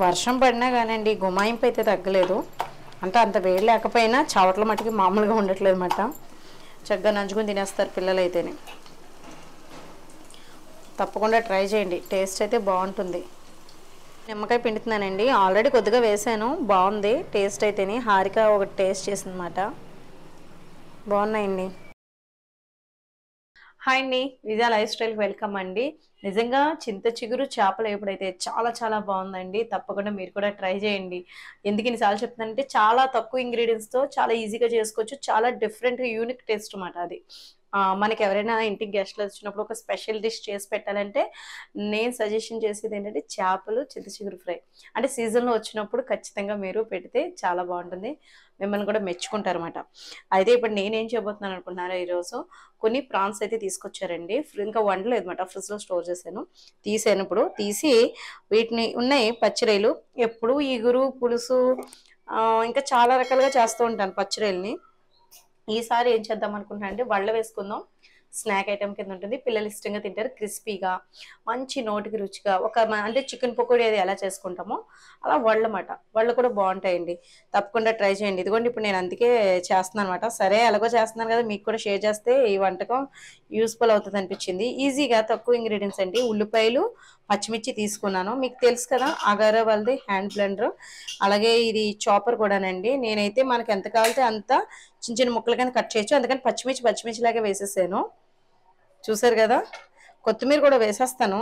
వర్షం పడినా కానండి గుమాయింపు అయితే తగ్గలేదు. అంటే అంత వేడి లేకపోయినా చవట్ల మట్టుకి మామూలుగా ఉండట్లేదు అన్నమాట. చక్కగా నంచుకొని తినేస్తారు పిల్లలు అయితేనే. తప్పకుండా ట్రై చేయండి, టేస్ట్ అయితే బాగుంటుంది. నిమ్మకాయ పిండుతున్నానండి, ఆల్రెడీ కొద్దిగా వేసాను, బాగుంది టేస్ట్ అయితేనే. హారిక ఒకటి టేస్ట్ చేసిందన్నమాట, బాగున్నాయండి. హాయ్ అండి, విజయ లైఫ్ స్టైల్కి వెల్కమ్ అండి. నిజంగా చింత చిగురు చేపలు ఎప్పుడైతే చాలా చాలా బాగుందండి. తప్పకుండా మీరు కూడా ట్రై చేయండి. ఎందుకు ఇన్నిసార్లు చెప్తున్నానంటే చాలా తక్కువ ఇంగ్రీడియంట్స్తో చాలా ఈజీగా చేసుకోవచ్చు. చాలా డిఫరెంట్గా యూనిక్ టేస్ట్ అన్నమాట అది. మనకి ఎవరైనా ఇంటికి గెస్ట్లు వచ్చినప్పుడు ఒక స్పెషల్ డిష్ చేసి పెట్టాలంటే నేను సజెషన్ చేసేది ఏంటంటే చేపలు చింత చిగురు ఫ్రై. అంటే సీజన్లో వచ్చినప్పుడు ఖచ్చితంగా మీరు పెడితే చాలా బాగుంటుంది, మిమ్మల్ని కూడా మెచ్చుకుంటారన్నమాట. అయితే ఇప్పుడు నేనేం చేయబోతున్నాను అనుకుంటున్నారా, ఈరోజు కొన్ని ప్రాన్స్ అయితే తీసుకొచ్చారండి. ఇంకా వండలేదు అనమాట, ఫ్రిడ్జ్లో స్టోర్ చేశాను. తీసాను, ఇప్పుడు తీసి వీటిని ఉన్నాయి పచ్చిరొయ్యలు. ఎప్పుడు ఇగురు పులుసు ఇంకా చాలా రకాలుగా చేస్తూ ఉంటాను పచ్చిరొయ్యల్ని. ఈసారి ఏం చేద్దాం అనుకుంటున్నా అంటే వళ్ళ వేసుకుందాం. స్నాక్ ఐటెం కింద ఉంటుంది, పిల్లలు ఇష్టంగా తింటారు, క్రిస్పీగా మంచి నోటికి రుచిగా. అంటే చికెన్ పకోడీ అది ఎలా చేసుకుంటామో అలా వళ్ళమాట. వళ్ళు కూడా బాగుంటాయండి, తప్పకుండా ట్రై చేయండి. ఇదిగోండి ఇప్పుడు నేను అందుకే చేస్తున్నాను అనమాట. సరే ఎలాగో చేస్తున్నాను కదా, మీకు కూడా షేర్ చేస్తే ఈ వంటకం యూస్ఫుల్ అవుతుంది అనిపించింది. ఈజీగా తక్కువ ఇంగ్రీడియంట్స్ అండి. ఉల్లిపాయలు పచ్చిమిర్చి తీసుకున్నాను, మీకు తెలుసు కదా అగారో వాళ్ళది హ్యాండ్ బ్లెండర్. అలాగే ఇది చాపర్ కూడానండి. నేనైతే మనకి ఎంత కావాలితే అంత చిన్న చిన్న ముక్కలు కింద కట్ చేయొచ్చు, అందుకని పచ్చిమిర్చిలాగా వేసేసాను. చూసారు కదా, కొత్తిమీర కూడా వేసేస్తాను,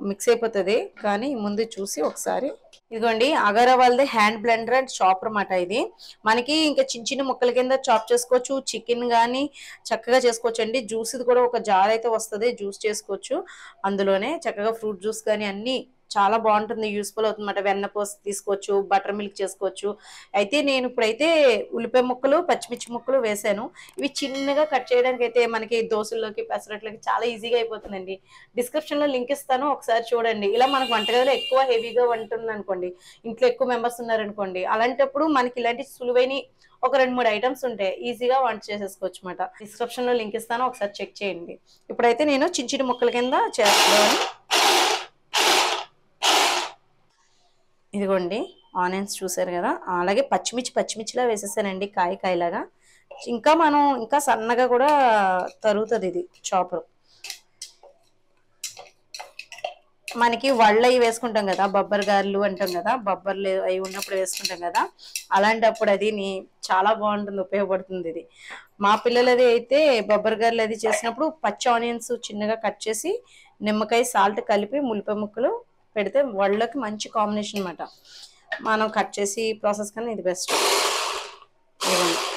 మిక్స్ అయిపోతుంది. కానీ ముందు చూసి ఒకసారి ఇదిగోండి అగారో వాళ్ళది హ్యాండ్ బ్లెండర్ అండ్ చాపర్ అన్నమాట. ఇది మనకి ఇంకా చిన్న చిన్న ముక్కల కింద చాప్ చేసుకోవచ్చు, చికెన్ కానీ చక్కగా చేసుకోవచ్చు అండి. జ్యూస్ ఇది కూడా ఒక జార్ అయితే వస్తుంది, జ్యూస్ చేసుకోవచ్చు. అందులోనే చక్కగా ఫ్రూట్ జ్యూస్ కానీ అన్ని చాలా బాగుంటుంది, యూస్ఫుల్ అవుతుంది అన్నమాట. వెన్నపూస తీసుకోవచ్చు, బటర్ మిల్క్ చేసుకోవచ్చు. అయితే నేను ఇప్పుడైతే ఉల్లిపాయ ముక్కలు పచ్చిమిర్చి ముక్కలు వేసాను. ఇవి చిన్నగా కట్ చేయడానికి అయితే మనకి దోశల్లోకి పెసరట్లకి చాలా ఈజీగా అయిపోతుందండి. డిస్క్రిప్షన్ లో లింక్ ఇస్తాను, ఒకసారి చూడండి. ఇలా మనకు వంటగదిలో ఎక్కువ హెవీగా వంటుంది అనుకోండి, ఇంట్లో ఎక్కువ మెంబర్స్ ఉన్నారనుకోండి, అలాంటప్పుడు మనకి ఇలాంటి సులువైన ఒక 2-3 ఐటమ్స్ ఉంటాయి, ఈజీగా వంట చేసేసుకోవచ్చు అనమాట. డిస్క్రిప్షన్ లో లింక్ ఇస్తాను, ఒకసారి చెక్ చేయండి. ఇప్పుడైతే నేను చిన్న చిన్న ముక్కల కింద చేస్తాను. ఇదిగోండి ఆనియన్స్ చూసారు కదా, అలాగే పచ్చిమిర్చిలా వేసేసానండి, కాయలాగా. ఇంకా మనం ఇంకా సన్నగా కూడా తరుగుతుంది ఇది చాపర్. మనకి వళ్ళు అవి వేసుకుంటాం కదా, బొబ్బర్ గారెలు అంటాం కదా, బొబ్బర్లు అవి ఉన్నప్పుడు వేసుకుంటాం కదా, అలాంటప్పుడు అది చాలా బాగుంటుంది, ఉపయోగపడుతుంది ఇది. మా పిల్లలది అయితే బొబ్బర్ గారెలు అది చేసినప్పుడు పచ్చి ఆనియన్స్ చిన్నగా కట్ చేసి నిమ్మకాయ సాల్ట్ కలిపి ఉల్లిపాయ ముక్కలు పెడితే వాళ్ళకి మంచి కాంబినేషన్ అన్నమాట. మనం కట్ చేసి ప్రాసెస్ కన్నా ఇది బెస్ట్.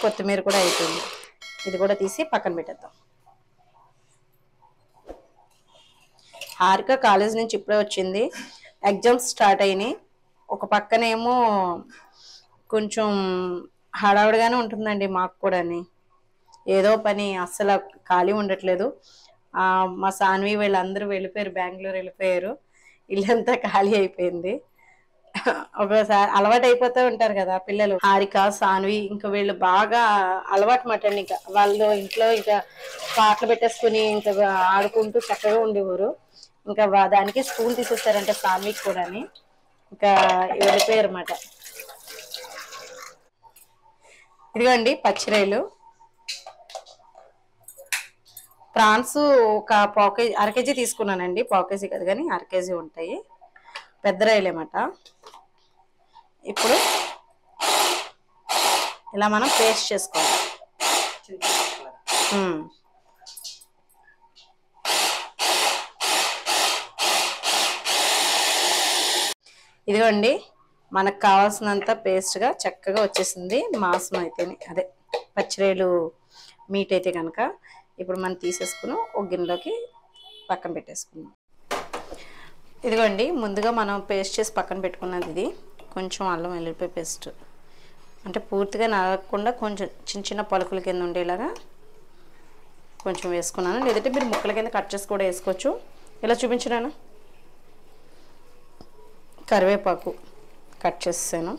కొత్తిమీర కూడా అయిపోయింది, ఇది కూడా తీసి పక్కన పెట్టేద్దాం. హారిక కాలేజ్ నుంచి ఇప్పుడే వచ్చింది, ఎగ్జామ్స్ స్టార్ట్ అయినాయి. ఒక పక్కనేమో కొంచెం హడావుడిగానే ఉంటుందండి మాకు కూడా, ఏదో పని, అస్సలు ఖాళీ ఉండట్లేదు. మా సాన్వి వీళ్ళందరూ వెళ్ళిపోయారు, బెంగళూరు వెళ్ళిపోయారు, ఇల్లంతా ఖాళీ అయిపోయింది. ఒకసారి అలవాటు అయిపోతూ ఉంటారు కదా పిల్లలు. హారిక సాన్వి ఇంకా వీళ్ళు బాగా అలవాటు మాట. ఇంకా వాళ్ళు ఇంట్లో ఇంకా పాటలు పెట్టేసుకుని ఇంకా ఆడుకుంటూ చక్కగా ఉండేవారు. ఇంకా దానికి స్కూల్ తీసేస్తారంటే సాన్వికి కూడా, ఇంకా వెళ్ళిపోయారు అన్నమాట. ఇదిగోండి పచ్చిరొయ్యలు, ప్రాన్స్ ఒక అర కేజీ తీసుకున్నానండి. పావు కేజీ కదా కానీ అర కేజీ ఉంటాయి, పెద్ద రొయ్యలు అన్నమాట. ఇప్పుడు ఇలా మనం పేస్ట్ చేసుకోవాలి. ఇదిగోండి మనకు కావాల్సినంత పేస్ట్గా చక్కగా వచ్చేసింది. మాంసం అయితేనే, అదే పచ్చిరొయ్యలు మీట్ అయితే కనుక ఇప్పుడు మనం తీసేసుకుని ఒక గిన్నెలోకి పక్కన పెట్టేసుకున్నాం. ఇదిగోండి ముందుగా మనం పేస్ట్ చేసి పక్కన పెట్టుకున్నది ఇది. కొంచెం అల్లం వెల్లుల్లిపాయ పేస్ట్, అంటే పూర్తిగా నలగకుండా కొంచెం చిన్న చిన్న పలుకుల కింద ఉండేలాగా కొంచెం వేసుకున్నాను. లేదంటే మీరు ముక్కల కింద కట్ చేసి కూడా వేసుకోవచ్చు. ఇలా చూపించినాను. కరివేపాకు కట్ చేసాను,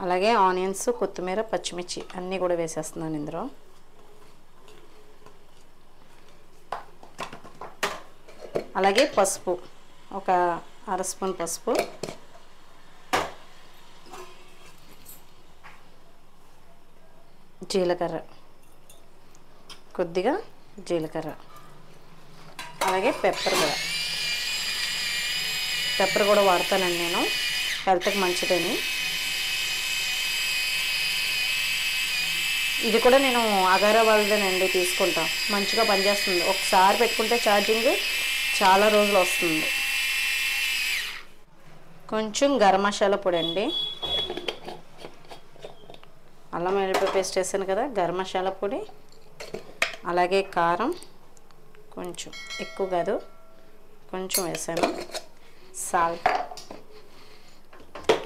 అలాగే ఆనియన్స్, కొత్తిమీర, పచ్చిమిర్చి అన్నీ కూడా వేసేస్తున్నాను ఇందులో. అలాగే పసుపు, ఒక అర స్పూన్ పసుపు, జీలకర్ర, కొద్దిగా జీలకర్ర, అలాగే పెప్పర్ కూడా వాడతానండి నేను, హెల్త్కి మంచిదని. ఇది కూడా నేను అగారా వాళ్ళదేనండి తీసుకుంటా, మంచిగా పనిచేస్తుంది. ఒకసారి పెట్టుకుంటే ఛార్జింగ్ చాలా రోజులు వస్తుంది. కొంచెం గరం మసాలా పొడి అండి, అల్లం వెల్లుల్లి పేస్ట్ వేసాను కదా, గరం మసాలా పొడి, అలాగే కారం కొంచెం ఎక్కువ కాదు, కొంచెం వేసాను. సాల్ట్,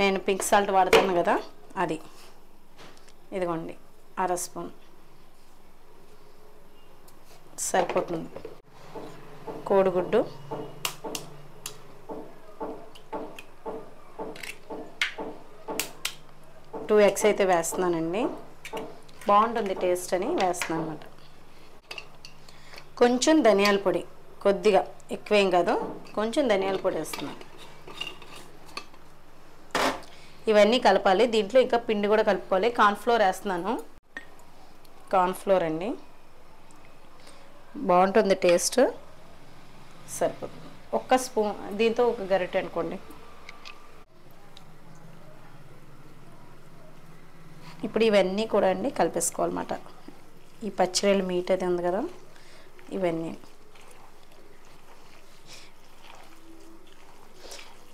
నేను పింక్ సాల్ట్ వాడతాను కదా అది, ఇదిగోండి 1/2 స్పూన్ సరిపోతుంది. కోడిగుడ్డు, టూ ఎగ్స్ అయితే వేస్తున్నానండి, బాగుంటుంది టేస్ట్ అని వేస్తున్నాను అన్నమాట. కొంచెం ధనియాల పొడి, కొద్దిగా, ఎక్కువేం కాదు, కొంచెం ధనియాల పొడి వేస్తున్నాను. ఇవన్నీ కలపాలి. దీంట్లో ఇంకా పిండి కూడా కలుపుకోవాలి. కార్న్ఫ్లోర్ వేస్తున్నాను, కార్న్ఫ్లోర్ అండి, బాగుంటుంది టేస్ట్, సరిపోతుంది. 1 స్పూన్, దీంతో 1 గరిటె అనుకోండి. ఇప్పుడు ఇవన్నీ కూడా అండి కలిపేసుకోవాలన్నమాట. ఈ పచ్చిరొయ్యల మీట్ అది ఉంది కదా, ఇవన్నీ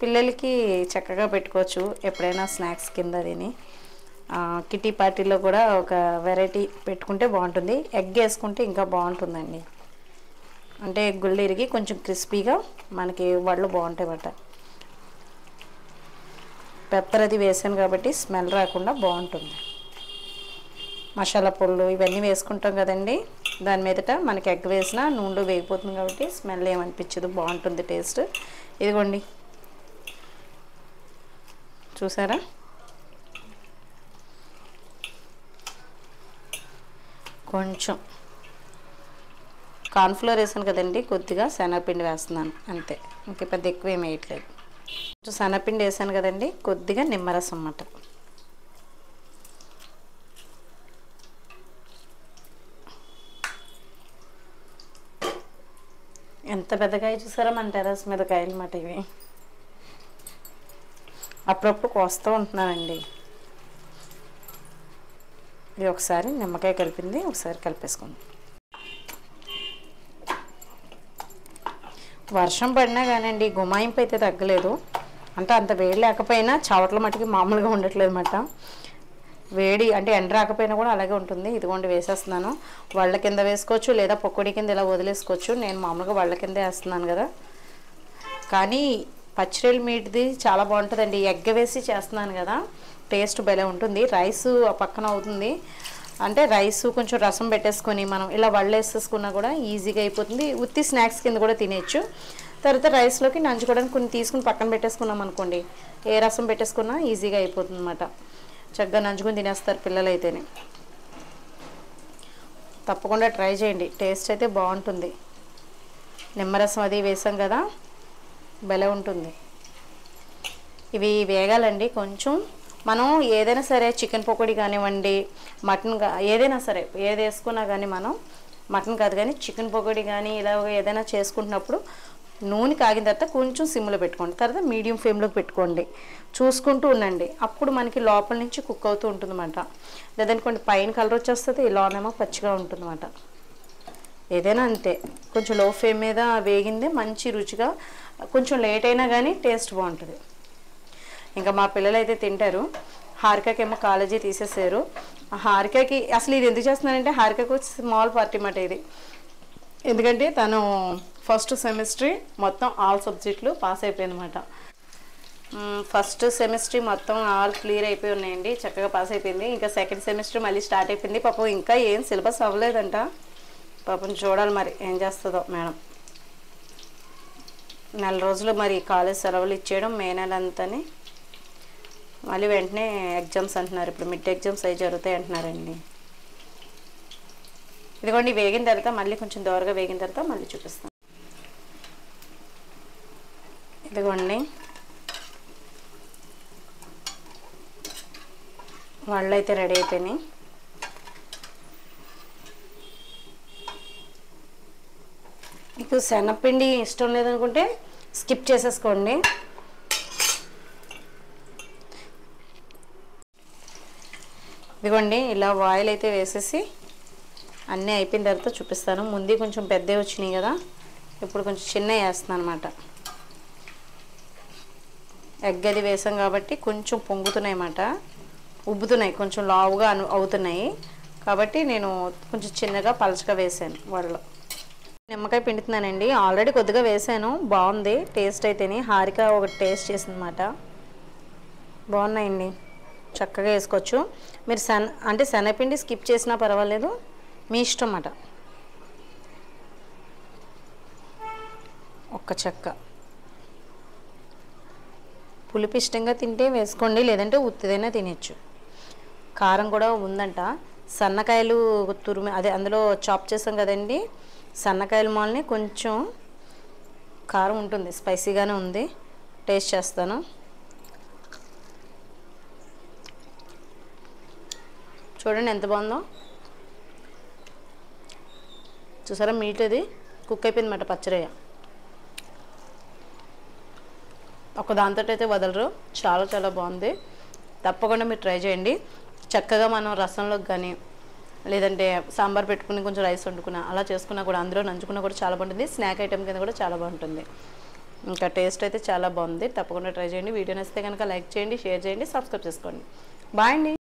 పిల్లలకి చక్కగా పెట్టుకోవచ్చు, ఎప్పుడైనా స్నాక్స్ కింద తిని. కిటీ పార్టీలో కూడా ఒక వెరైటీ పెట్టుకుంటే బాగుంటుంది. ఎగ్ వేసుకుంటే ఇంకా బాగుంటుందండి, అంటే ఎగ్గుళ్ళు ఇరిగి కొంచెం క్రిస్పీగా మనకి వడలు బాగుంటాయి అన్నమాట. పెప్పర్ అది వేసాను కాబట్టి స్మెల్ రాకుండా బాగుంటుంది. మసాలా పొళ్ళు ఇవన్నీ వేసుకుంటాం కదండి, దాని మీదట మనకి ఎగ్ వేసినా నూనెలో వేగిపోతుంది కాబట్టి స్మెల్ ఏమనిపించదు, బాగుంటుంది టేస్ట్. ఇదిగోండి చూసారా, కొంచెం కార్న్ఫ్లోర్ వేసాను కదండి, కొద్దిగా శనగపిండి వేస్తున్నాను అంతే, ఇంకా పెద్ద ఎక్కువ ఏమి వేయట్లేదు. కొంచెం శనగపిండి వేసాను కదండి, కొద్దిగా నిమ్మరసం అన్నమాట. ఎంత పెద్దకాయ చూసారా, మన టెర్రస్ మీద కాయలు అన్నమాట ఇవి, అప్పుడప్పుడు కోస్తూ ఉంటున్నానండి. ఇది ఒకసారి నిమ్మకాయ కలిపింది, ఒకసారి కలిపేసుకుందాం. వర్షం పడినా కానివ్వండి గుమాయింపు అయితే తగ్గలేదు, అంటే అంత వేడి లేకపోయినా చవట్ల మట్టుకి మామూలుగా ఉండట్లేదు అన్నమాట. వేడి అంటే ఎండ రాకపోయినా కూడా అలాగే ఉంటుంది. ఇదిగోండి వేసేస్తున్నాను, వాళ్ళ కింద వేసుకోవచ్చు లేదా పకోడీ కింద ఇలా వదిలేసుకోవచ్చు. నేను మామూలుగా వాళ్ళ కిందే వేస్తున్నాను కదా, కానీ పచ్చిరొయ్యల మీట్ది చాలా బాగుంటుందండి. ఎగ్గ వేసి చేస్తున్నాను కదా, టేస్ట్ భలే ఉంటుంది. రైస్ పక్కన అవుతుంది, అంటే రైస్ కొంచెం రసం పెట్టేసుకొని మనం ఇలా వడలు వేసేసుకున్నా కూడా ఈజీగా అయిపోతుంది. ఉత్తి స్నాక్స్ కింద కూడా తినేయచ్చు. తర్వాత రైస్లోకి నంచుకోవడానికి కొన్ని తీసుకుని పక్కన పెట్టేసుకున్నాం అనుకోండి, ఏ రసం పెట్టేసుకున్నా ఈజీగా అయిపోతుంది అన్నమాట. చక్కగా నంచుకొని తినేస్తారు పిల్లలు అయితేనే. తప్పకుండా ట్రై చేయండి, టేస్ట్ అయితే బాగుంటుంది. నిమ్మరసం అది వేసాం కదా, భలే ఉంటుంది. ఇవి వేగాలండి కొంచెం. మనం ఏదైనా సరే చికెన్ పకోడీ కానివ్వండి, మటన్ ఏదైనా సరే ఏది వేసుకున్నా కానీ, మనం మటన్ కాదు కానీ చికెన్ పకోడీ కానీ ఇలా ఏదైనా చేసుకుంటున్నప్పుడు నూనె కాగిన తర్వాత కొంచెం సిమ్లో పెట్టుకోండి, తర్వాత మీడియం ఫ్లేమ్లోకి పెట్టుకోండి, చూసుకుంటూ ఉండండి. అప్పుడు మనకి లోపల నుంచి కుక్ అవుతూ ఉంటుందన్నమాట. లేదనుకోండి పైన కలర్ వచ్చేస్తుంది, లోనేమో పచ్చిగా ఉంటుందన్నమాట. ఏదైనా అంతే, కొంచెం లో ఫ్లేమ్ మీద వేగిందే మంచి రుచిగా, కొంచెం లేట్ అయినా కానీ టేస్ట్ బాగుంటుంది. ఇంకా మా పిల్లలు అయితే తింటారు. హారికకి ఏమో కాలేజీ తీసేసారు. హారికకి అసలు ఇది ఎందుకు చేస్తున్నానంటే, హారికకు స్మాల్ పార్టీ మాట ఇది. ఎందుకంటే తను ఫస్ట్ సెమిస్టర్ మొత్తం ఆల్ సబ్జెక్టులు పాస్ అయిపోయిందన్నమాట. ఫస్ట్ సెమిస్టర్ మొత్తం ఆల్ క్లియర్ అయిపోయి ఉన్నాయండి, చక్కగా పాస్ అయిపోయింది. ఇంకా సెకండ్ సెమిస్టర్ మళ్ళీ స్టార్ట్ అయిపోయింది. పాపం ఇంకా ఏం సిలబస్ అవ్వలేదంట, పాపం చూడాలి మరి ఏం చేస్తుందో మేడం. 4 రోజులు మరి కాలేజ్ సెలవులు ఇచ్చేయడం, మే నెల అంతని. మళ్ళీ వెంటనే ఎగ్జామ్స్ అంటున్నారు, ఇప్పుడు మిడ్ ఎగ్జామ్స్ అవి జరుగుతాయి అంటున్నారండి. ఇదిగోండి వేగిన తర్వాత మళ్ళీ కొంచెం దోరగా వేగిన తర్వాత మళ్ళీ చూపిస్తాను. ఇదిగోండి వాళ్ళు అయితే రెడీ అయిపోయినాయి. మీకు శనగపిండి ఇష్టం లేదనుకుంటే స్కిప్ చేసేసుకోండి. ఇదిగోండి ఇలా ఆయిల్ అయితే వేసేసి అన్నీ అయిపోయిన తర్వాత చూపిస్తాను. ముందే కొంచెం పెద్దవి వచ్చినాయి కదా, ఇప్పుడు కొంచెం చిన్నవి వేస్తున్నాను అనమాట. ఎగ్ అది వేసాం కాబట్టి కొంచెం పొంగుతున్నాయి అన్నమాట, ఉబ్బుతున్నాయి, కొంచెం లావుగా అవుతున్నాయి కాబట్టి నేను కొంచెం చిన్నగా పలచగా వేసాను. వాళ్ళలో నిమ్మకాయ పిండుతున్నానండి. ఆల్రెడీ కొద్దిగా వేసాను, బాగుంది టేస్ట్ అయితేనే. హారిక ఒకటి టేస్ట్ చేసిందన్నమాట, బాగున్నాయండి, చక్కగా వేసుకోవచ్చు. మీరు అంటే శనగపిండి స్కిప్ చేసినా పర్వాలేదు, మీ ఇష్టం అన్నమాట. ఒక్క చెక్క పులుపు ఇష్టంగా తింటే వేసుకోండి, లేదంటే ఉత్తిదైనా తినచ్చు. కారం కూడా ఉందంట. సన్నకాయలు అదే అందులో చాప్ చేసాం కదండి, సన్నకాయల మాల్ని కొంచెం కారం ఉంటుంది, స్పైసీగానే ఉంది. టేస్ట్ చేస్తాను. చూడండి ఎంత బాగుందో. చూసారా మీట్ అది కుక్ అయిపోయిందన్నమాట. పచ్చరయ్య ఒక దాంతో అయితే వదలరు, చాలా చాలా బాగుంది. తప్పకుండా మీరు ట్రై చేయండి. చక్కగా మనం రసంలోకి కానీ లేదంటే సాంబార్ పెట్టుకుని కొంచెం రైస్ వండుకున్నా అలా చేసుకున్నా కూడా, అందులో నంచుకున్నా కూడా చాలా బాగుంటుంది. స్నాక్ ఐటెం కింద కూడా చాలా బాగుంటుంది. ఇంకా టేస్ట్ అయితే చాలా బాగుంది. తప్పకుండా ట్రై చేయండి. వీడియో నచ్చితే కనుక లైక్ చేయండి, షేర్ చేయండి, సబ్స్క్రైబ్ చేసుకోండి. బాయ్ అండి.